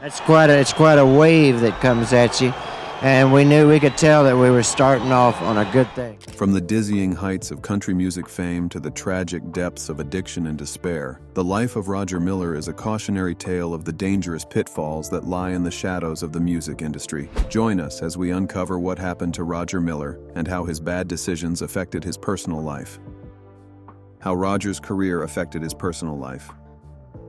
It's quite a wave that comes at you, and we could tell that we were starting off on a good thing. From the dizzying heights of country music fame to the tragic depths of addiction and despair, the life of Roger Miller is a cautionary tale of the dangerous pitfalls that lie in the shadows of the music industry. Join us as we uncover what happened to Roger Miller and how his bad decisions affected his personal life. How Roger's career affected his personal life.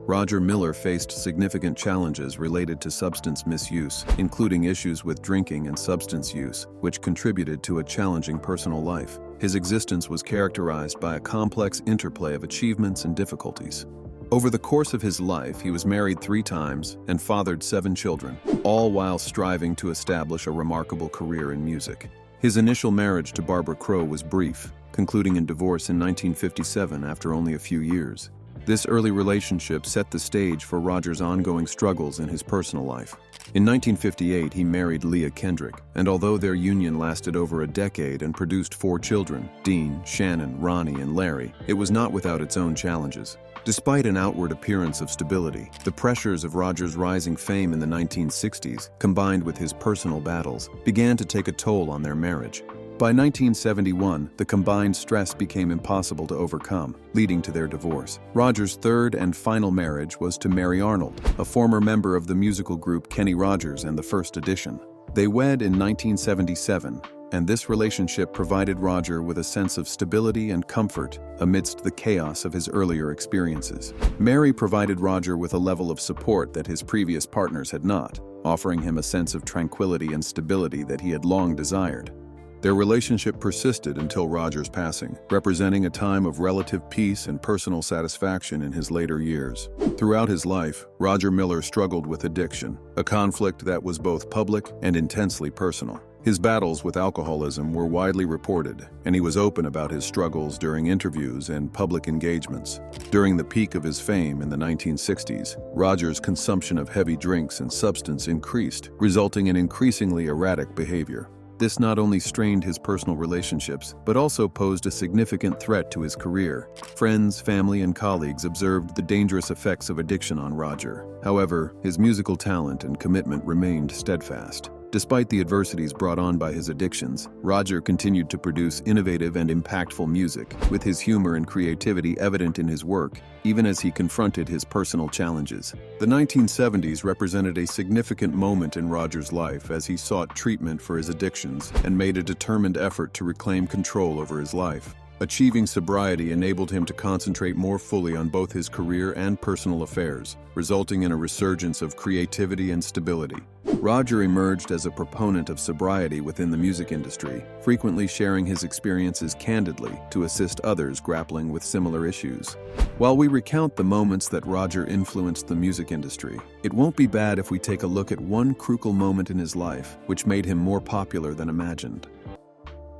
Roger Miller faced significant challenges related to substance misuse, including issues with drinking and substance use, which contributed to a challenging personal life. His existence was characterized by a complex interplay of achievements and difficulties. Over the course of his life, he was married 3 times and fathered 7 children, all while striving to establish a remarkable career in music. His initial marriage to Barbara Crow was brief, concluding in divorce in 1957 after only a few years. This early relationship set the stage for Roger's ongoing struggles in his personal life. In 1958, he married Leah Kendrick, and although their union lasted over a decade and produced 4 children, Dean, Shannon, Ronnie, and Larry, it was not without its own challenges. Despite an outward appearance of stability, the pressures of Roger's rising fame in the 1960s, combined with his personal battles, began to take a toll on their marriage. By 1971, the combined stress became impossible to overcome, leading to their divorce. Roger's third and final marriage was to Mary Arnold, a former member of the musical group Kenny Rogers and the First Edition. They wed in 1977, and this relationship provided Roger with a sense of stability and comfort amidst the chaos of his earlier experiences. Mary provided Roger with a level of support that his previous partners had not, offering him a sense of tranquility and stability that he had long desired. Their relationship persisted until Roger's passing, representing a time of relative peace and personal satisfaction in his later years. Throughout his life, Roger Miller struggled with addiction, a conflict that was both public and intensely personal. His battles with alcoholism were widely reported, and he was open about his struggles during interviews and public engagements. During the peak of his fame in the 1960s, Roger's consumption of heavy drinks and substance increased, resulting in increasingly erratic behavior. This not only strained his personal relationships, but also posed a significant threat to his career. Friends, family, and colleagues observed the dangerous effects of addiction on Roger. However, his musical talent and commitment remained steadfast. Despite the adversities brought on by his addictions, Roger continued to produce innovative and impactful music, with his humor and creativity evident in his work, even as he confronted his personal challenges. The 1970s represented a significant moment in Roger's life as he sought treatment for his addictions and made a determined effort to reclaim control over his life. Achieving sobriety enabled him to concentrate more fully on both his career and personal affairs, resulting in a resurgence of creativity and stability. Roger emerged as a proponent of sobriety within the music industry, frequently sharing his experiences candidly to assist others grappling with similar issues. While we recount the moments that Roger influenced the music industry, it won't be bad if we take a look at one crucial moment in his life which made him more popular than imagined.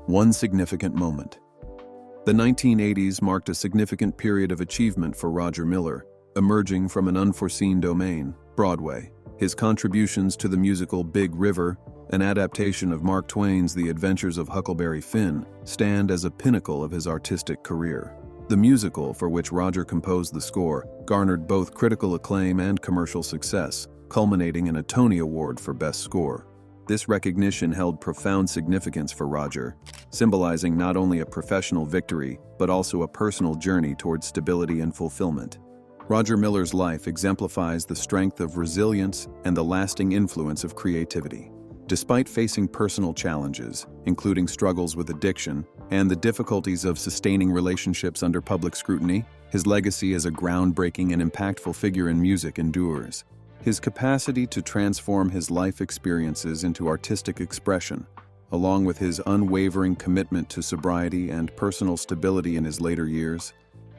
One significant moment. The 1980s marked a significant period of achievement for Roger Miller, emerging from an unforeseen domain, Broadway. His contributions to the musical Big River, an adaptation of Mark Twain's The Adventures of Huckleberry Finn, stand as a pinnacle of his artistic career. The musical, for which Roger composed the score, garnered both critical acclaim and commercial success, culminating in a Tony Award for Best Score. This recognition held profound significance for Roger, symbolizing not only a professional victory, but also a personal journey towards stability and fulfillment. Roger Miller's life exemplifies the strength of resilience and the lasting influence of creativity. Despite facing personal challenges, including struggles with addiction and the difficulties of sustaining relationships under public scrutiny, his legacy as a groundbreaking and impactful figure in music endures. His capacity to transform his life experiences into artistic expression, along with his unwavering commitment to sobriety and personal stability in his later years,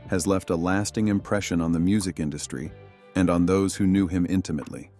has left a lasting impression on the music industry and on those who knew him intimately.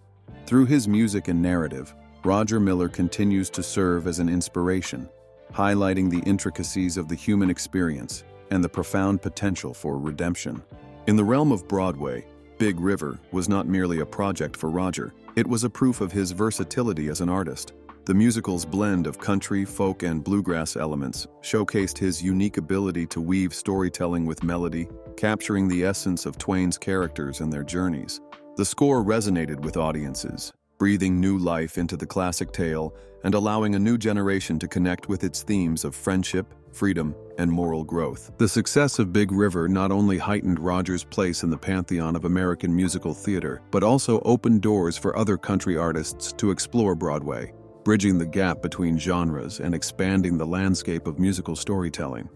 Through his music and narrative, Roger Miller continues to serve as an inspiration, highlighting the intricacies of the human experience and the profound potential for redemption. In the realm of Broadway, Big River was not merely a project for Roger, it was a proof of his versatility as an artist. The musical's blend of country, folk, and bluegrass elements showcased his unique ability to weave storytelling with melody, capturing the essence of Twain's characters and their journeys. The score resonated with audiences, breathing new life into the classic tale and allowing a new generation to connect with its themes of friendship, freedom, and moral growth. The success of Big River not only heightened Rogers' place in the pantheon of American musical theater, but also opened doors for other country artists to explore Broadway, bridging the gap between genres and expanding the landscape of musical storytelling.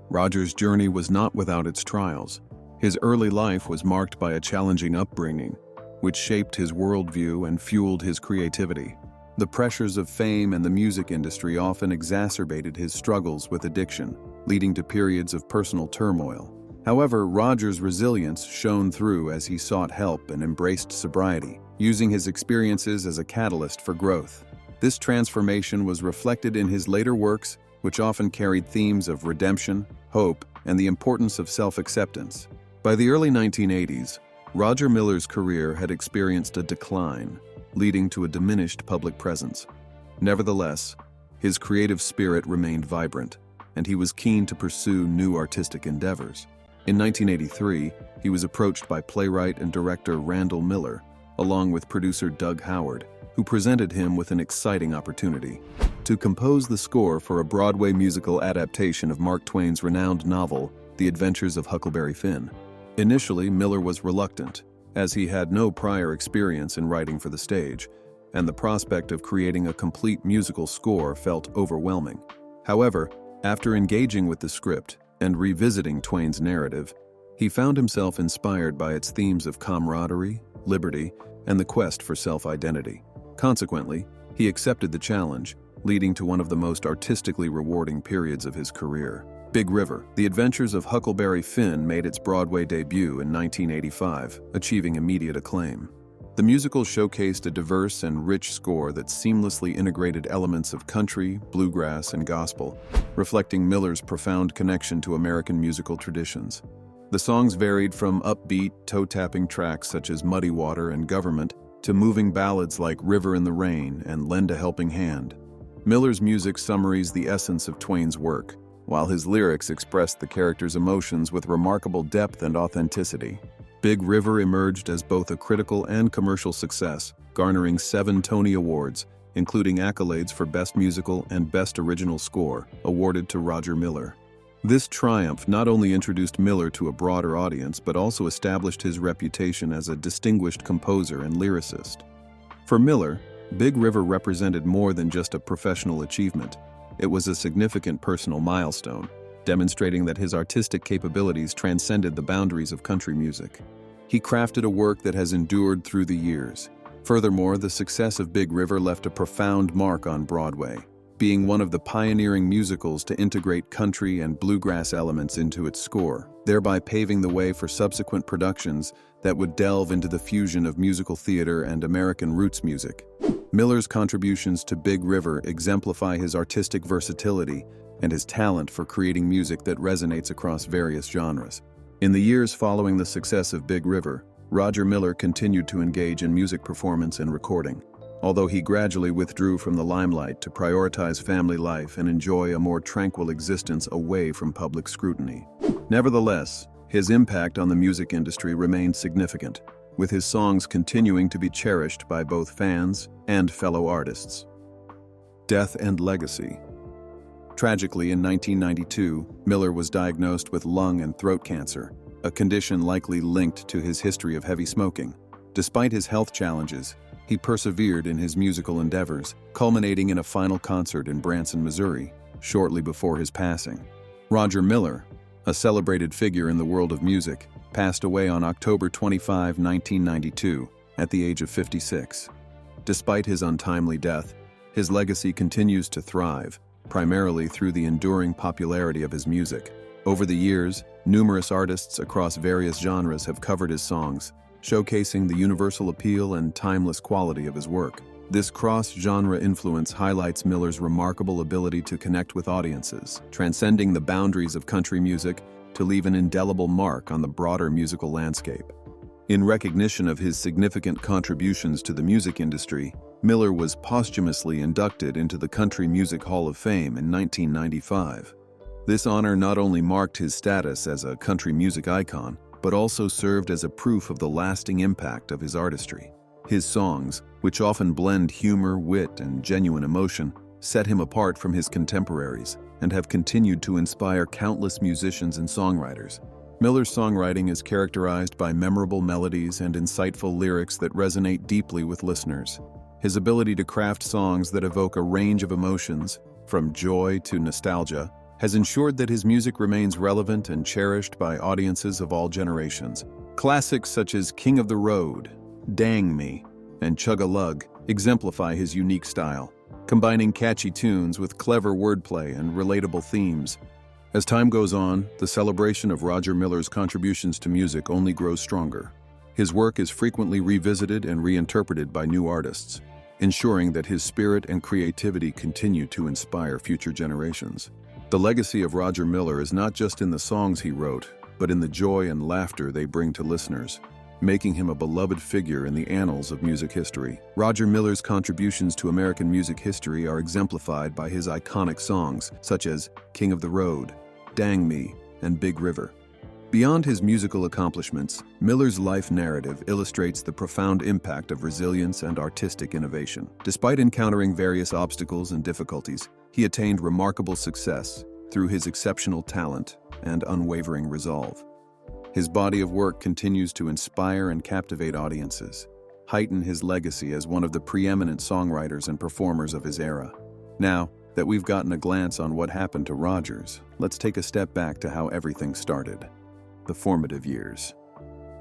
Rogers' journey was not without its trials. His early life was marked by a challenging upbringing, which shaped his worldview and fueled his creativity. The pressures of fame and the music industry often exacerbated his struggles with addiction, leading to periods of personal turmoil. However, Rogers' resilience shone through as he sought help and embraced sobriety, using his experiences as a catalyst for growth. This transformation was reflected in his later works, which often carried themes of redemption, hope, and the importance of self-acceptance. By the early 1980s, Roger Miller's career had experienced a decline, leading to a diminished public presence. Nevertheless, his creative spirit remained vibrant, and he was keen to pursue new artistic endeavors. In 1983, he was approached by playwright and director Randall Miller, along with producer Doug Howard, who presented him with an exciting opportunity to compose the score for a Broadway musical adaptation of Mark Twain's renowned novel, The Adventures of Huckleberry Finn. Initially, Miller was reluctant, as he had no prior experience in writing for the stage, and the prospect of creating a complete musical score felt overwhelming. However, after engaging with the script and revisiting Twain's narrative, he found himself inspired by its themes of camaraderie, liberty, and the quest for self-identity. Consequently, he accepted the challenge, leading to one of the most artistically rewarding periods of his career. Big River, The Adventures of Huckleberry Finn made its Broadway debut in 1985, achieving immediate acclaim. The musical showcased a diverse and rich score that seamlessly integrated elements of country, bluegrass, and gospel, reflecting Miller's profound connection to American musical traditions. The songs varied from upbeat, toe-tapping tracks such as Muddy Water and Government to moving ballads like River in the Rain and Lend a Helping Hand. Miller's music summarized the essence of Twain's work, while his lyrics expressed the character's emotions with remarkable depth and authenticity. Big River emerged as both a critical and commercial success, garnering 7 Tony Awards, including accolades for Best Musical and Best Original Score, awarded to Roger Miller. This triumph not only introduced Miller to a broader audience, but also established his reputation as a distinguished composer and lyricist. For Miller, Big River represented more than just a professional achievement. It was a significant personal milestone, demonstrating that his artistic capabilities transcended the boundaries of country music. He crafted a work that has endured through the years. Furthermore, the success of Big River left a profound mark on Broadway, being one of the pioneering musicals to integrate country and bluegrass elements into its score, thereby paving the way for subsequent productions that would delve into the fusion of musical theater and American roots music. Miller's contributions to Big River exemplify his artistic versatility and his talent for creating music that resonates across various genres. In the years following the success of Big River, Roger Miller continued to engage in music performance and recording, although he gradually withdrew from the limelight to prioritize family life and enjoy a more tranquil existence away from public scrutiny. Nevertheless, his impact on the music industry remained significant, with his songs continuing to be cherished by both fans and fellow artists. Death and legacy. Tragically, in 1992, Miller was diagnosed with lung and throat cancer, a condition likely linked to his history of heavy smoking. Despite his health challenges, he persevered in his musical endeavors, culminating in a final concert in Branson, Missouri, shortly before his passing. Roger Miller, a celebrated figure in the world of music, passed away on October 25, 1992, at the age of 56. Despite his untimely death, his legacy continues to thrive, primarily through the enduring popularity of his music. Over the years, numerous artists across various genres have covered his songs, showcasing the universal appeal and timeless quality of his work. This cross-genre influence highlights Miller's remarkable ability to connect with audiences, transcending the boundaries of country music to leave an indelible mark on the broader musical landscape. In recognition of his significant contributions to the music industry, Miller was posthumously inducted into the Country Music Hall of Fame in 1995. This honor not only marked his status as a country music icon, but also served as a proof of the lasting impact of his artistry. His songs, which often blend humor, wit, and genuine emotion, set him apart from his contemporaries and have continued to inspire countless musicians and songwriters. Miller's songwriting is characterized by memorable melodies and insightful lyrics that resonate deeply with listeners. His ability to craft songs that evoke a range of emotions, from joy to nostalgia, has ensured that his music remains relevant and cherished by audiences of all generations. Classics such as King of the Road, Dang Me, and Chug-a-Lug exemplify his unique style, combining catchy tunes with clever wordplay and relatable themes. As time goes on, the celebration of Roger Miller's contributions to music only grows stronger. His work is frequently revisited and reinterpreted by new artists, ensuring that his spirit and creativity continue to inspire future generations. The legacy of Roger Miller is not just in the songs he wrote, but in the joy and laughter they bring to listeners, making him a beloved figure in the annals of music history. Roger Miller's contributions to American music history are exemplified by his iconic songs, such as King of the Road, Dang Me, and Big River. Beyond his musical accomplishments, Miller's life narrative illustrates the profound impact of resilience and artistic innovation. Despite encountering various obstacles and difficulties, he attained remarkable success through his exceptional talent and unwavering resolve. His body of work continues to inspire and captivate audiences, heighten his legacy as one of the preeminent songwriters and performers of his era. Now that we've gotten a glance on what happened to Rogers, let's take a step back to how everything started. The formative years.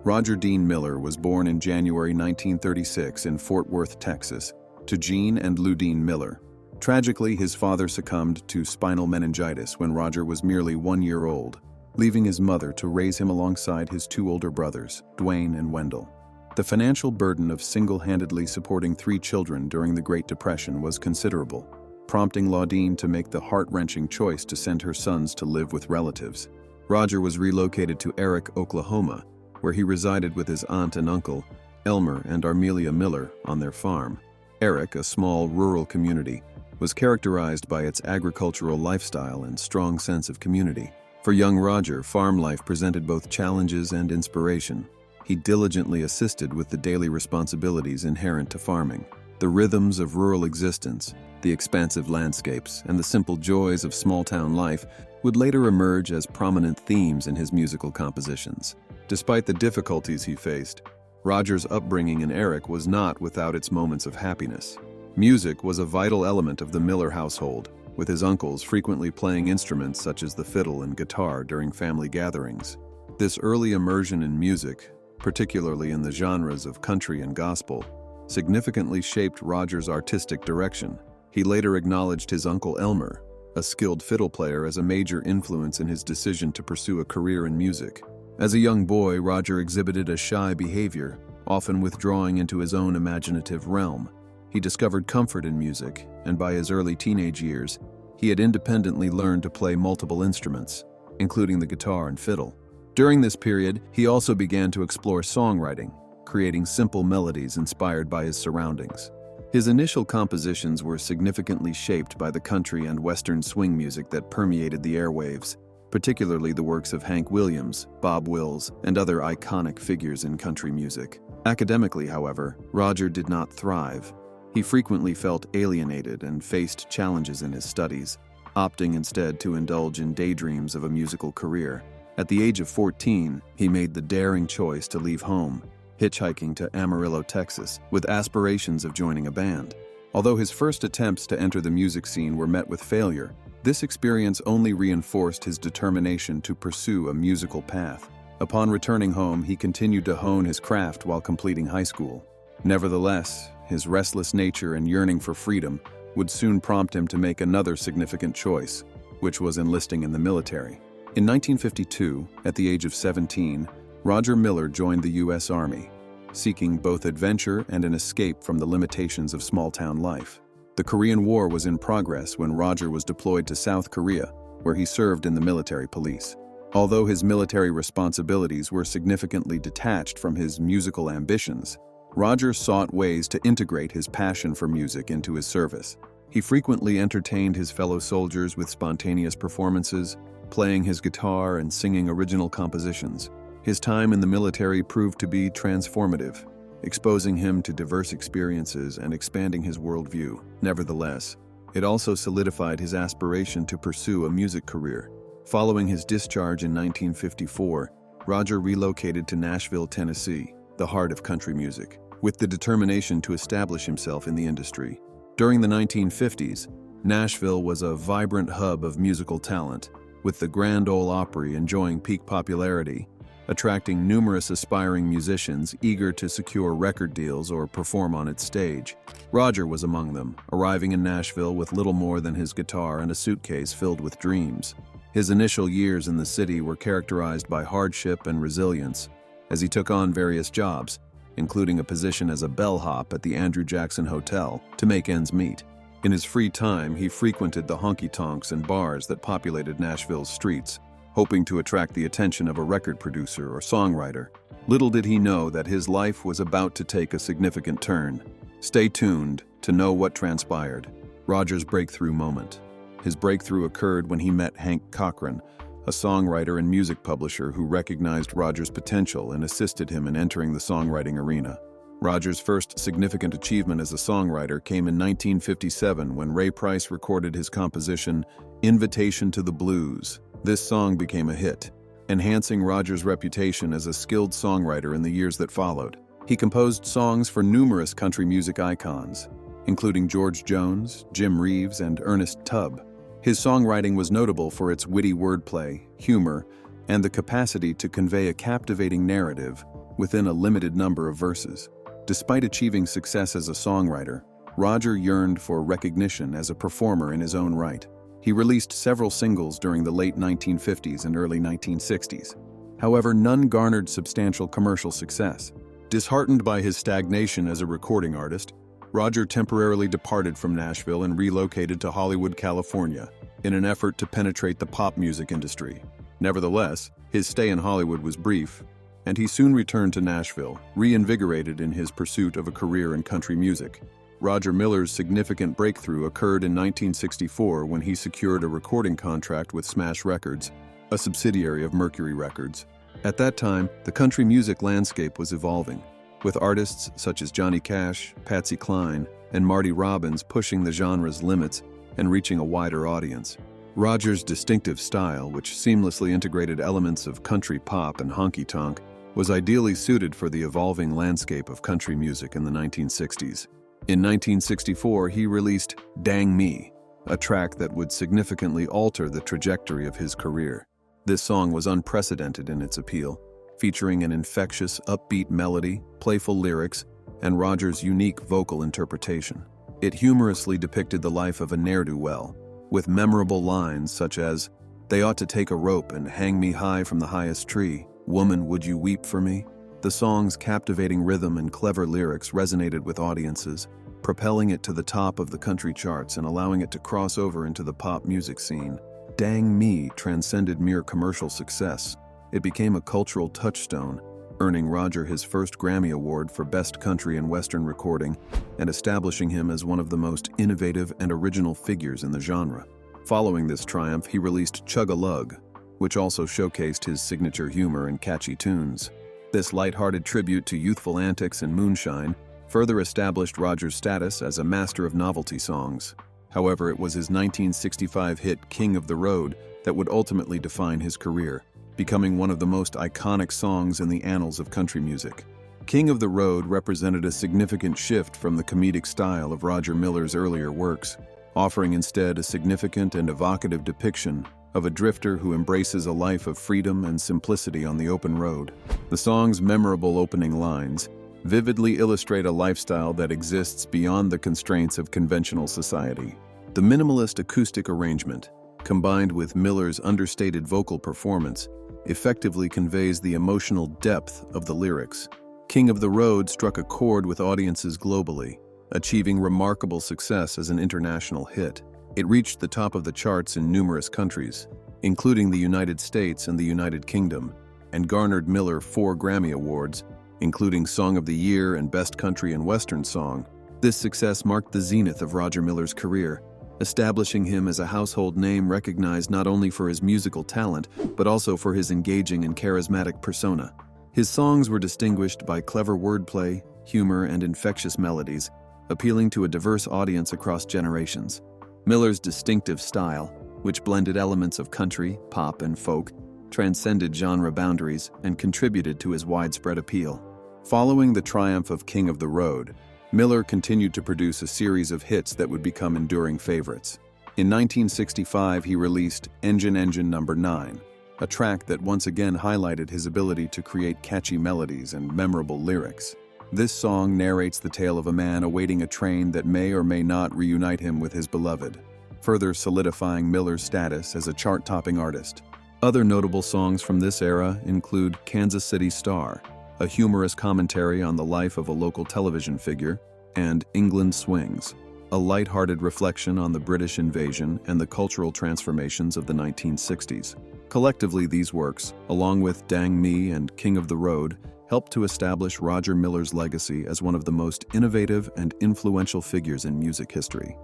Roger Dean Miller was born in January 1936 in Fort Worth, Texas, to Jean and Lou Dean Miller. Tragically, his father succumbed to spinal meningitis when Roger was merely 1 year old, leaving his mother to raise him alongside his two older brothers, Dwayne and Wendell. The financial burden of single-handedly supporting 3 children during the Great Depression was considerable, prompting Laudine to make the heart-wrenching choice to send her sons to live with relatives. Roger was relocated to Eric, Oklahoma, where he resided with his aunt and uncle, Elmer and Armelia Miller, on their farm. Eric, a small rural community, was characterized by its agricultural lifestyle and strong sense of community. For young Roger, farm life presented both challenges and inspiration. He diligently assisted with the daily responsibilities inherent to farming. The rhythms of rural existence, the expansive landscapes, and the simple joys of small-town life would later emerge as prominent themes in his musical compositions. Despite the difficulties he faced, Roger's upbringing in Eric was not without its moments of happiness. Music was a vital element of the Miller household, with his uncles frequently playing instruments such as the fiddle and guitar during family gatherings. This early immersion in music, particularly in the genres of country and gospel, significantly shaped Roger's artistic direction. He later acknowledged his uncle Elmer, a skilled fiddle player, as a major influence in his decision to pursue a career in music. As a young boy, Roger exhibited a shy behavior, often withdrawing into his own imaginative realm. He discovered comfort in music, and by his early teenage years, he had independently learned to play multiple instruments, including the guitar and fiddle. During this period, he also began to explore songwriting, creating simple melodies inspired by his surroundings. His initial compositions were significantly shaped by the country and western swing music that permeated the airwaves, particularly the works of Hank Williams, Bob Wills, and other iconic figures in country music. Academically, however, Roger did not thrive. He frequently felt alienated and faced challenges in his studies, opting instead to indulge in daydreams of a musical career. At the age of 14, he made the daring choice to leave home, hitchhiking to Amarillo, Texas, with aspirations of joining a band. Although his first attempts to enter the music scene were met with failure, this experience only reinforced his determination to pursue a musical path. Upon returning home, he continued to hone his craft while completing high school. Nevertheless, his restless nature and yearning for freedom would soon prompt him to make another significant choice, which was enlisting in the military. In 1952, at the age of 17, Roger Miller joined the U.S. Army, seeking both adventure and an escape from the limitations of small-town life. The Korean War was in progress when Roger was deployed to South Korea, where he served in the military police. Although his military responsibilities were significantly detached from his musical ambitions, Roger sought ways to integrate his passion for music into his service. He frequently entertained his fellow soldiers with spontaneous performances, playing his guitar and singing original compositions. His time in the military proved to be transformative, exposing him to diverse experiences and expanding his worldview. Nevertheless, it also solidified his aspiration to pursue a music career. Following his discharge in 1954, Roger relocated to Nashville, Tennessee, the heart of country music, with the determination to establish himself in the industry. During the 1950s, Nashville was a vibrant hub of musical talent, with the Grand Ole Opry enjoying peak popularity, attracting numerous aspiring musicians eager to secure record deals or perform on its stage. Roger was among them, arriving in Nashville with little more than his guitar and a suitcase filled with dreams. His initial years in the city were characterized by hardship and resilience, as he took on various jobs, including a position as a bellhop at the Andrew Jackson Hotel, to make ends meet. In his free time, he frequented the honky-tonks and bars that populated Nashville's streets, hoping to attract the attention of a record producer or songwriter. Little did he know that his life was about to take a significant turn. Stay tuned to know what transpired. Roger's breakthrough moment. His breakthrough occurred when he met Hank Cochran, a songwriter and music publisher who recognized Roger's potential and assisted him in entering the songwriting arena. Roger's first significant achievement as a songwriter came in 1957 when Ray Price recorded his composition, Invitation to the Blues. This song became a hit, enhancing Roger's reputation as a skilled songwriter in the years that followed. He composed songs for numerous country music icons, including George Jones, Jim Reeves, and Ernest Tubb. His songwriting was notable for its witty wordplay, humor, and the capacity to convey a captivating narrative within a limited number of verses. Despite achieving success as a songwriter, Roger yearned for recognition as a performer in his own right. He released several singles during the late 1950s and early 1960s. However, none garnered substantial commercial success. Disheartened by his stagnation as a recording artist, Roger temporarily departed from Nashville and relocated to Hollywood, California, in an effort to penetrate the pop music industry. Nevertheless, his stay in Hollywood was brief, and he soon returned to Nashville, reinvigorated in his pursuit of a career in country music. Roger Miller's significant breakthrough occurred in 1964 when he secured a recording contract with Smash Records, a subsidiary of Mercury Records. At that time, the country music landscape was evolving, with artists such as Johnny Cash, Patsy Cline, and Marty Robbins pushing the genre's limits and reaching a wider audience. Roger's distinctive style, which seamlessly integrated elements of country pop and honky-tonk, was ideally suited for the evolving landscape of country music in the 1960s. In 1964, he released Dang Me, a track that would significantly alter the trajectory of his career. This song was unprecedented in its appeal, featuring an infectious, upbeat melody, playful lyrics, and Roger's unique vocal interpretation. It humorously depicted the life of a ne'er-do-well, with memorable lines such as, "They ought to take a rope and hang me high from the highest tree. Woman, would you weep for me?" The song's captivating rhythm and clever lyrics resonated with audiences, propelling it to the top of the country charts and allowing it to cross over into the pop music scene. Dang Me transcended mere commercial success. It became a cultural touchstone, earning Roger his first Grammy Award for Best Country and Western Recording and establishing him as one of the most innovative and original figures in the genre. Following this triumph, he released Chug-a-Lug, which also showcased his signature humor and catchy tunes. This lighthearted tribute to youthful antics and moonshine further established Roger's status as a master of novelty songs. However, it was his 1965 hit King of the Road that would ultimately define his career, becoming one of the most iconic songs in the annals of country music. King of the Road represented a significant shift from the comedic style of Roger Miller's earlier works, offering instead a significant and evocative depiction of a drifter who embraces a life of freedom and simplicity on the open road. The song's memorable opening lines vividly illustrate a lifestyle that exists beyond the constraints of conventional society. The minimalist acoustic arrangement, combined with Miller's understated vocal performance, effectively conveys the emotional depth of the lyrics. King of the Road struck a chord with audiences globally, achieving remarkable success as an international hit. It reached the top of the charts in numerous countries, including the United States and the United Kingdom, and garnered Miller 4 Grammy Awards, including Song of the Year and Best Country and Western Song. This success marked the zenith of Roger Miller's career, establishing him as a household name recognized not only for his musical talent, but also for his engaging and charismatic persona. His songs were distinguished by clever wordplay, humor, and infectious melodies, appealing to a diverse audience across generations. Miller's distinctive style, which blended elements of country, pop, and folk, transcended genre boundaries and contributed to his widespread appeal. Following the triumph of King of the Road, Miller continued to produce a series of hits that would become enduring favorites. In 1965, he released Engine Engine No. 9, a track that once again highlighted his ability to create catchy melodies and memorable lyrics. This song narrates the tale of a man awaiting a train that may or may not reunite him with his beloved, further solidifying Miller's status as a chart-topping artist. Other notable songs from this era include Kansas City Star, a humorous commentary on the life of a local television figure, and England Swings, a light-hearted reflection on the British invasion and the cultural transformations of the 1960s. Collectively, these works, along with Dang Me and King of the Road, helped to establish Roger Miller's legacy as one of the most innovative and influential figures in music history.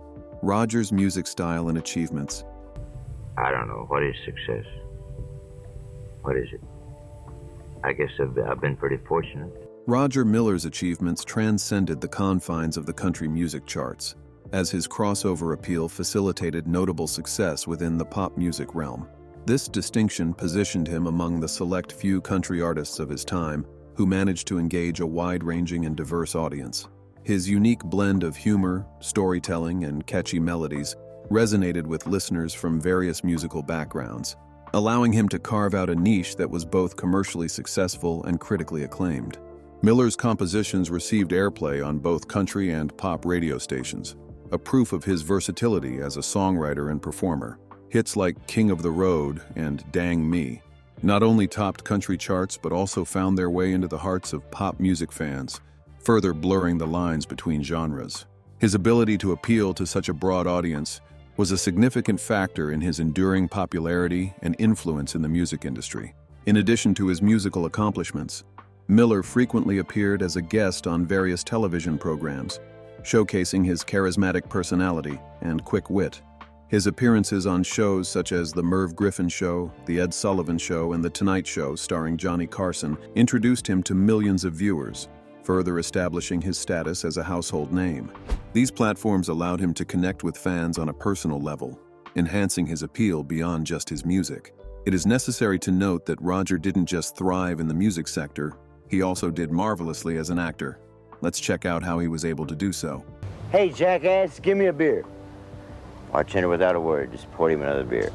Roger's music style and achievements. I don't know. What is success? What is it? I guess I've been pretty fortunate. Roger Miller's achievements transcended the confines of the country music charts, as his crossover appeal facilitated notable success within the pop music realm. This distinction positioned him among the select few country artists of his time who managed to engage a wide-ranging and diverse audience. His unique blend of humor, storytelling, and catchy melodies resonated with listeners from various musical backgrounds, allowing him to carve out a niche that was both commercially successful and critically acclaimed. Miller's compositions received airplay on both country and pop radio stations, a proof of his versatility as a songwriter and performer. Hits like King of the Road and Dang Me not only topped country charts but also found their way into the hearts of pop music fans, further blurring the lines between genres. His ability to appeal to such a broad audience was a significant factor in his enduring popularity and influence in the music industry. In addition to his musical accomplishments, Miller frequently appeared as a guest on various television programs, showcasing his charismatic personality and quick wit. His appearances on shows such as The Merv Griffin Show, The Ed Sullivan Show, and The Tonight Show starring Johnny Carson introduced him to millions of viewers, further establishing his status as a household name. These platforms allowed him to connect with fans on a personal level, enhancing his appeal beyond just his music. It is necessary to note that Roger didn't just thrive in the music sector, he also did marvelously as an actor. Let's check out how he was able to do so. Hey, jackass, give me a beer. Bartender, without a word, just poured him another beer.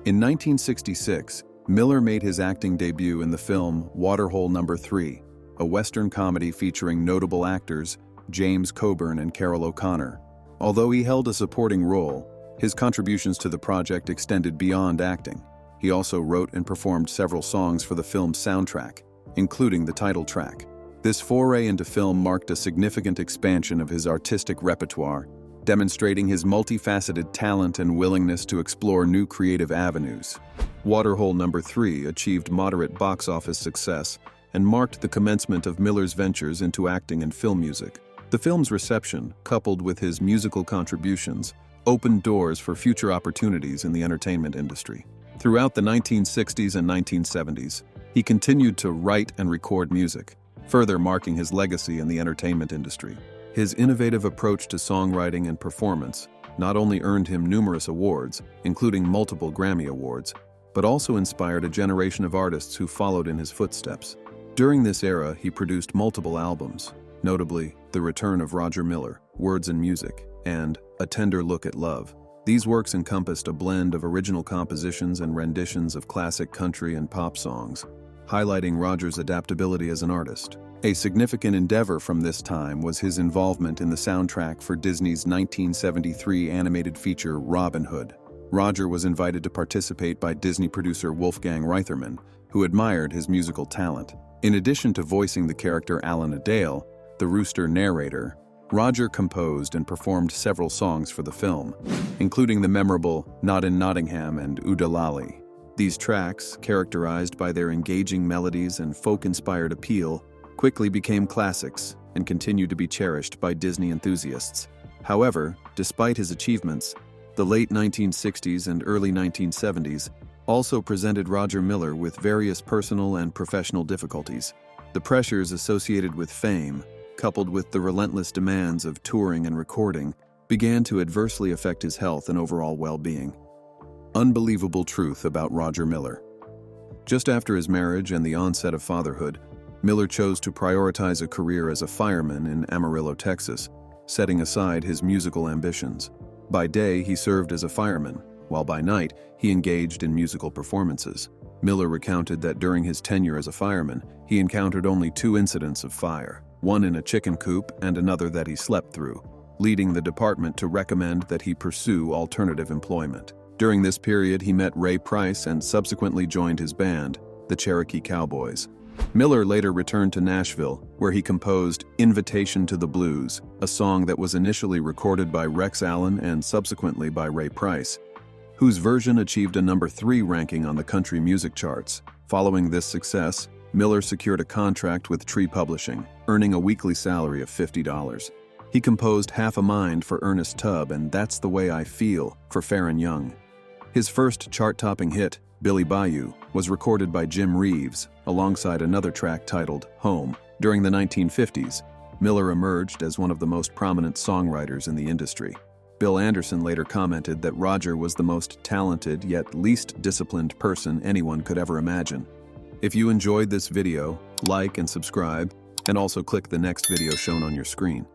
In 1966, Miller made his acting debut in the film Waterhole No. 3, a Western comedy featuring notable actors James Coburn and Carroll O'Connor. Although he held a supporting role, his contributions to the project extended beyond acting. He also wrote and performed several songs for the film's soundtrack, including the title track. This foray into film marked a significant expansion of his artistic repertoire, demonstrating his multifaceted talent and willingness to explore new creative avenues. Waterhole No. 3 achieved moderate box office success and marked the commencement of Miller's ventures into acting and film music. The film's reception, coupled with his musical contributions, opened doors for future opportunities in the entertainment industry. Throughout the 1960s and 1970s, he continued to write and record music, further marking his legacy in the entertainment industry. His innovative approach to songwriting and performance not only earned him numerous awards, including multiple Grammy Awards, but also inspired a generation of artists who followed in his footsteps. During this era, he produced multiple albums, notably The Return of Roger Miller, Words and Music, and A Tender Look at Love. These works encompassed a blend of original compositions and renditions of classic country and pop songs, highlighting Roger's adaptability as an artist. A significant endeavor from this time was his involvement in the soundtrack for Disney's 1973 animated feature Robin Hood. Roger was invited to participate by Disney producer Wolfgang Reitherman, who admired his musical talent. In addition to voicing the character Alan Adale, the rooster narrator, Roger composed and performed several songs for the film, including the memorable Not in Nottingham and Oodalali. These tracks, characterized by their engaging melodies and folk-inspired appeal, quickly became classics and continue to be cherished by Disney enthusiasts. However, despite his achievements, the late 1960s and early 1970s also presented Roger Miller with various personal and professional difficulties. The pressures associated with fame, coupled with the relentless demands of touring and recording, began to adversely affect his health and overall well-being. Unbelievable truth about Roger Miller. Just after his marriage and the onset of fatherhood, Miller chose to prioritize a career as a fireman in Amarillo, Texas, setting aside his musical ambitions. By day, he served as a fireman, while by night, he engaged in musical performances. Miller recounted that during his tenure as a fireman, he encountered only 2 incidents of fire, one in a chicken coop and another that he slept through, leading the department to recommend that he pursue alternative employment. During this period, he met Ray Price and subsequently joined his band, the Cherokee Cowboys. Miller later returned to Nashville, where he composed "Invitation to the Blues," a song that was initially recorded by Rex Allen and subsequently by Ray Price, whose version achieved a number 3 ranking on the country music charts. Following this success, Miller secured a contract with Tree Publishing, earning a weekly salary of $50. He composed "Half a Mind" for Ernest Tubb and "That's the Way I Feel" for Farron Young. His first chart-topping hit, "Billy Bayou," was recorded by Jim Reeves, alongside another track titled "Home." During the 1950s, Miller emerged as one of the most prominent songwriters in the industry. Bill Anderson later commented that Roger was the most talented yet least disciplined person anyone could ever imagine. If you enjoyed this video, like and subscribe, and also click the next video shown on your screen.